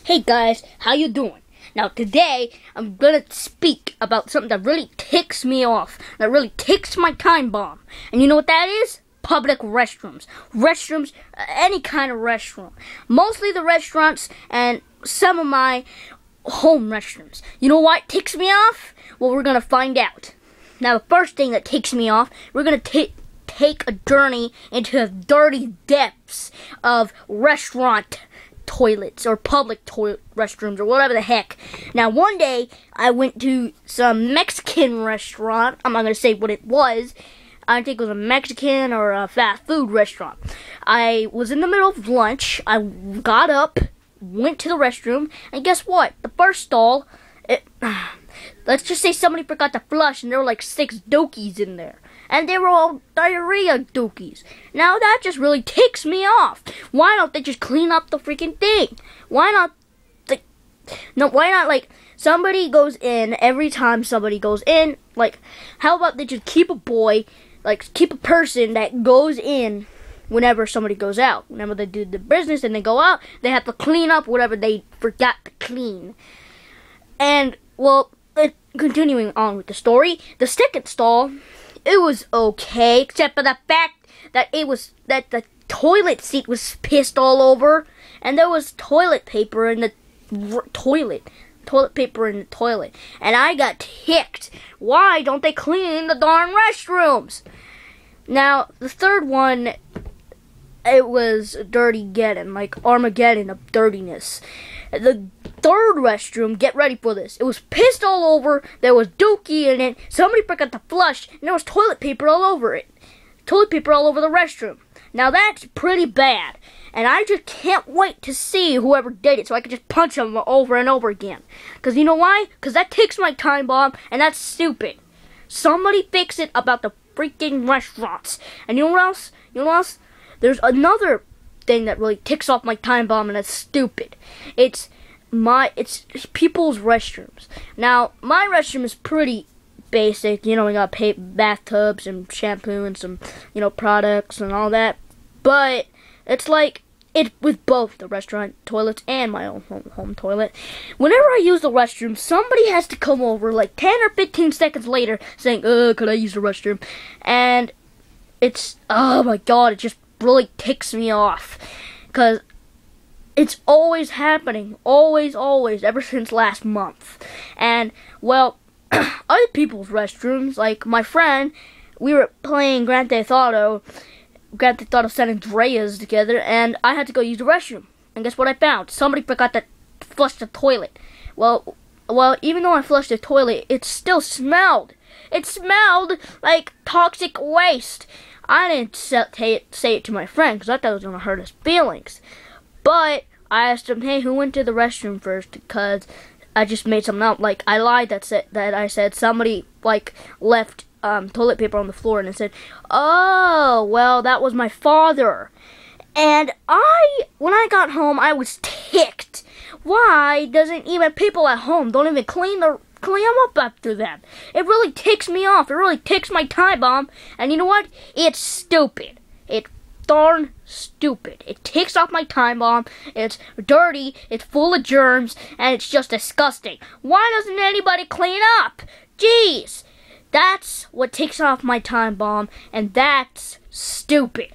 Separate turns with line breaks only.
Hey guys, how you doing? Now today, I'm gonna speak about something that really ticks me off, that really ticks my time bomb. And you know what that is? Public restrooms. Restrooms, any kind of restroom. Mostly the restaurants and some of my home restrooms. You know what ticks me off? Well, we're gonna find out. Now the first thing that ticks me off, we're gonna take a journey into the dirty depths of restaurant toilets or public toilet restrooms or whatever the heck. Now one day I went to some Mexican restaurant. I'm not going to say what it was. I think it was a Mexican or a fast food restaurant. I was in the middle of lunch. I got up, went to the restroom, and guess what? The first stall, let's just say somebody forgot to flush and there were like 6 dokies in there. And they were all diarrhea dookies. Now that just really ticks me off. Why don't they just clean up the freaking thing? Why not? Why not like somebody goes in every time somebody goes in? Like, how about they just keep a boy, like keep a person that goes in whenever somebody goes out. Whenever they do the business and they go out, they have to clean up whatever they forgot to clean. And well, continuing on with the story, the second stall, it was okay, except for the fact that the toilet seat was pissed all over, and there was toilet paper in the toilet, and I got ticked. Why don't they clean the darn restrooms? Now the third one, it was Dirty-geddon, like Armageddon of dirtiness. The third restroom, get ready for this. It was pissed all over. There was dookie in it. Somebody forgot to flush, and there was toilet paper all over it. Toilet paper all over the restroom. Now that's pretty bad. And I just can't wait to see whoever did it so I can just punch them over and over again. Because you know why? Because that ticks my time bomb, and that's stupid. Somebody fix it about the freaking restaurants. And you know what else? You know what else? There's another thing that really ticks off my time bomb, and that's stupid. It's people's restrooms. Now my restroom is pretty basic. You know, we got bathtubs and shampoo and some, you know, products and all that. But it's like it with both the restaurant toilets and my own home toilet. Whenever I use the restroom, somebody has to come over like 10 or 15 seconds later saying, could I use the restroom? And it's, oh my god, it just really ticks me off, because it's always happening, always, ever since last month. And well, other people's restrooms, like my friend, we were playing Grand Theft Auto San Andreas together, and I had to go use the restroom. And guess what I found? Somebody forgot to flush the toilet. Well, even though I flushed the toilet, it still smelled. It smelled like toxic waste. I didn't say it to my friend because I thought it was going to hurt his feelings. But I asked him, hey, who went to the restroom first? Because I just made something up. Like, I lied that I said somebody, like, left toilet paper on the floor. And I said, oh, well, that was my father. And when I got home, I was ticked. Why doesn't even people at home don't even clean them up after them? It really ticks me off. It really ticks my time bomb. And you know what? It's stupid. It's darn stupid. It ticks off my time bomb. It's dirty. It's full of germs. And it's just disgusting. Why doesn't anybody clean up? Jeez. That's what ticks off my time bomb. And that's stupid.